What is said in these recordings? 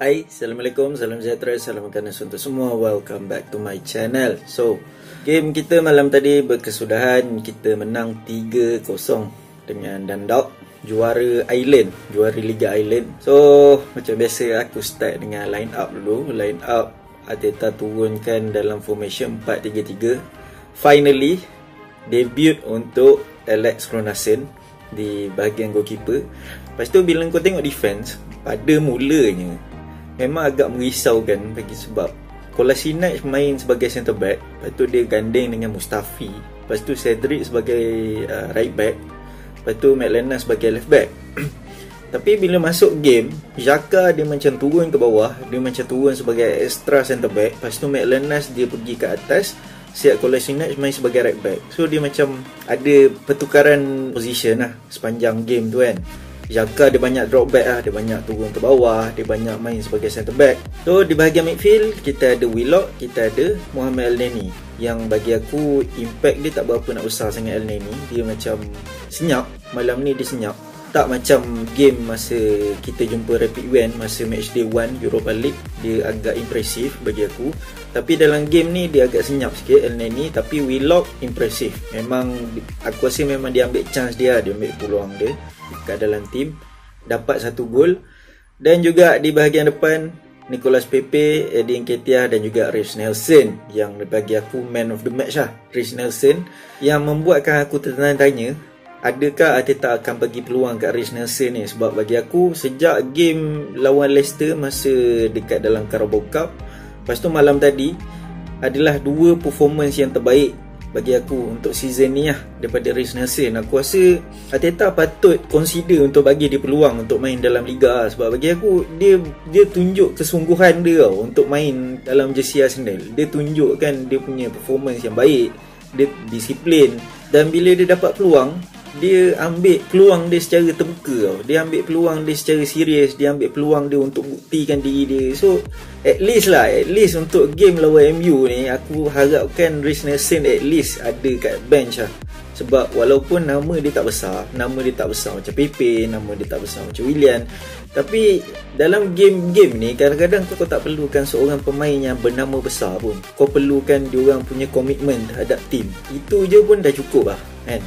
Hai, Assalamualaikum, salam sejahtera, salam makanan untuk semua. Welcome back to my channel. So, game kita malam tadi berkesudahan. Kita menang 3-0 dengan Dundalk, juara Island, juara Liga Island. So, macam biasa aku start dengan line up dulu. Line up Arteta turunkan dalam formation 4-3-3. Finally, debut untuk Alex Runarsson di bahagian goalkeeper. Lepas tu bila kau tengok defense, pada mulanya memang agak merisaukan bagi sebab Kolasinac main sebagai centre back, lepas tu dia gandeng dengan Mustafi, lepas tu Cedric sebagai right back, lepas tu Matlana sebagai left back. Tapi bila masuk game, Xhaka dia macam turun ke bawah, dia macam turun sebagai extra centre back, lepas tu Matlana dia pergi ke atas, siap Kolasinac main sebagai right back. So dia macam ada pertukaran position lah sepanjang game tu kan. Xhaka dia banyak drop back lah, dia banyak turun ke bawah, dia banyak main sebagai centre back. So di bahagian midfield kita ada Willock, kita ada Mohamed Elneny, yang bagi aku impact dia tak berapa nak besar sangat. Elneny dia macam senyap, malam ni dia senyap, tak macam game masa kita jumpa Rapid Wien masa matchday 1 Europa League. Dia agak impresif bagi aku, tapi dalam game ni dia agak senyap sikit Elneny. Tapi Willock impresif, memang aku rasa memang dia ambil chance dia ambil peluang dia kat dalam tim, dapat 1 gol. Dan juga di bahagian depan Nicolas Pepe, Eddie Nketiah dan juga Reiss Nelson, yang bagi aku man of the match lah. Reiss Nelson yang membuatkan aku tertanya-tanya, adakah Arteta akan bagi peluang kat Reiss Nelson ni? Sebab bagi aku sejak game lawan Leicester masa dekat dalam Carabao Cup, lepas tu malam tadi adalah 2 performance yang terbaik bagi aku untuk season ni lah daripada Reiss Nelson. Aku rasa Arteta patut consider untuk bagi dia peluang untuk main dalam Liga lah. Sebab bagi aku dia tunjuk kesungguhan dia untuk main dalam jersey Arsenal. Dia tunjukkan dia punya performance yang baik, dia disiplin, dan bila dia dapat peluang, dia ambil peluang dia secara terbuka. Dia ambil peluang dia secara serius, dia ambil peluang dia untuk buktikan diri dia. So at least untuk game lawan MU ni, aku harapkan Reiss Nelson at least ada kat bench lah. Sebab walaupun nama dia tak besar macam Pepe, nama dia tak besar macam Willian, tapi dalam game-game ni kadang-kadang kau tak perlukan seorang pemain yang bernama besar pun. Kau perlukan diorang punya komitmen terhadap tim. Itu je pun dah cukup lah kan.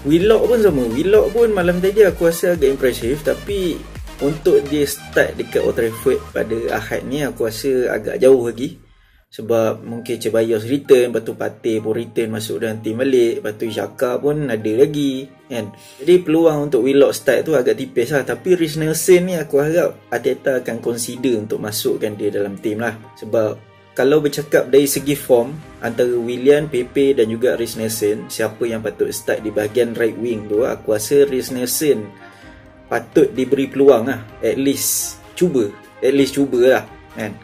Willock pun sama. Willock pun malam tadi aku rasa agak impresif, tapi untuk dia start dekat Old Trafford pada Ahad ni aku rasa agak jauh lagi. Sebab mungkin Ceballos return, lepas tu Partey pun return masuk dalam tim balik, lepas tu Xhaka pun ada lagi kan. Jadi peluang untuk Willock start tu agak tipis lah. Tapi Reiss Nelson ni aku harap Arteta akan consider untuk masukkan dia dalam tim lah. Sebab kalau bercakap dari segi form antara Willian, Pepe dan juga Reiss Nelson, siapa yang patut start di bahagian right wing tu, aku rasa Reiss Nelson patut diberi peluang lah. At least cuba lah kan.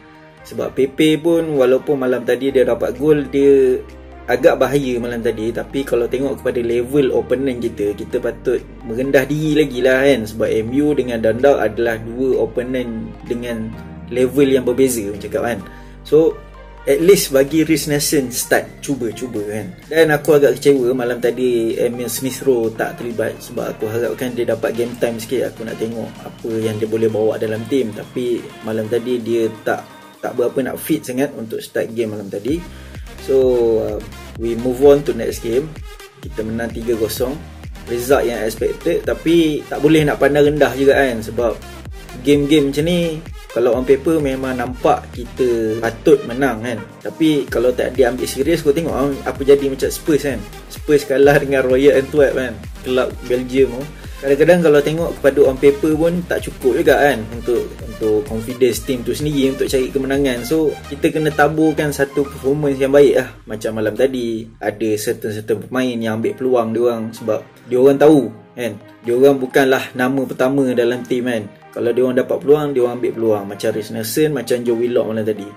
Sebab Pepe pun walaupun malam tadi dia dapat gol, dia agak bahaya malam tadi. Tapi kalau tengok kepada level opponent kita patut merendah diri lagi lah kan. Sebab MU dengan Dundalk adalah 2 opponent dengan level yang berbeza cakap kan. So at least bagi Reiss Nelson start, cuba kan. Dan aku agak kecewa malam tadi Emil Smith Rowe tak terlibat. Sebab aku harapkan dia dapat game time sikit. Aku nak tengok apa yang dia boleh bawa dalam tim. Tapi malam tadi dia tak berapa nak fit sangat untuk start game malam tadi. So we move on to next game. Kita menang 3-0, result yang expected, tapi tak boleh nak pandang rendah juga kan. Sebab game-game macam ni kalau on paper memang nampak kita patut menang kan. Tapi kalau tak dia ambil serius, kau tengok apa jadi macam Spurs kan. Spurs kalah dengan Royal Antwerp kan, kelab Belgium tu. Kadang-kadang kalau tengok kepada on paper pun tak cukup juga kan untuk confidence team tu sendiri untuk cari kemenangan. So kita kena taburkan satu performance yang baik lah. Macam malam tadi ada certain pemain yang ambil peluang diorang, sebab diorang tahu kan, diorang bukanlah nama pertama dalam team kan. Kalau diorang dapat peluang, diorang ambil peluang. Macam Reiss Nelson, macam Joe Willock malam tadi.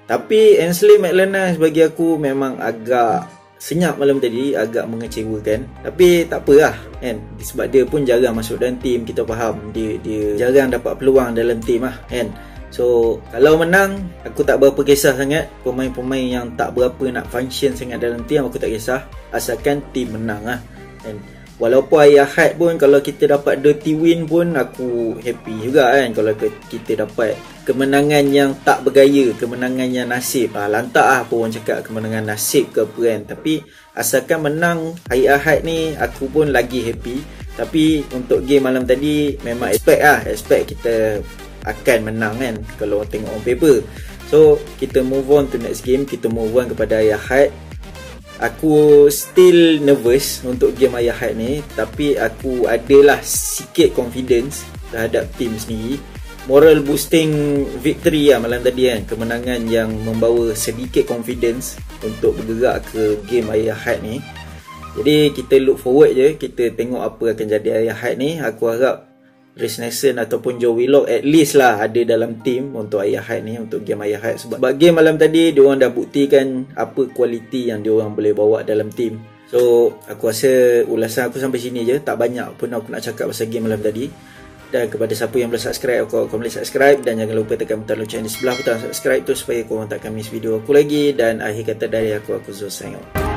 Tapi Ainsley Matlana bagi aku memang agak senyap malam tadi, agak mengecewakan. Tapi tak apalah kan, sebab dia pun jarang masuk dalam tim. Kita faham dia jarang dapat peluang dalam tim lah kan. So kalau menang, aku tak berapa kisah sangat. Pemain-pemain yang tak berapa nak function sangat dalam tim, aku tak kisah, asalkan tim menang lah kan. Walaupun hari Ahad pun kalau kita dapat dirty win pun aku happy juga kan. Kalau kita dapat kemenangan yang tak bergaya, kemenangan yang nasib. Lantak lah apa orang cakap, kemenangan nasib ke apa kan. Tapi asalkan menang hari Ahad ni aku pun lagi happy. Tapi untuk game malam tadi memang expect kita akan menang kan kalau tengok on paper. So kita move on to next game, kita move on kepada hari Ahad. Aku still nervous untuk game hari Ahad ni, tapi aku adalah sikit confidence terhadap team sendiri. Moral boosting victory lah malam tadi kan, kemenangan yang membawa sedikit confidence untuk bergerak ke game hari Ahad ni. Jadi kita look forward je, kita tengok apa akan jadi hari Ahad ni. Aku harap Reece Nelson ataupun Joe Willock at least lah ada dalam team untuk hari Ahad ni, untuk game hari Ahad. Sebab game malam tadi diorang dah buktikan apa kualiti yang diorang boleh bawa dalam team. So aku rasa ulasan aku sampai sini je, tak banyak pun aku nak cakap pasal game malam tadi. Dan kepada siapa yang belum subscribe, kau boleh subscribe. Dan jangan lupa tekan butang lonceng di sebelah butang subscribe tu supaya korang takkan miss video aku lagi. Dan akhir kata dari aku Zul sign out.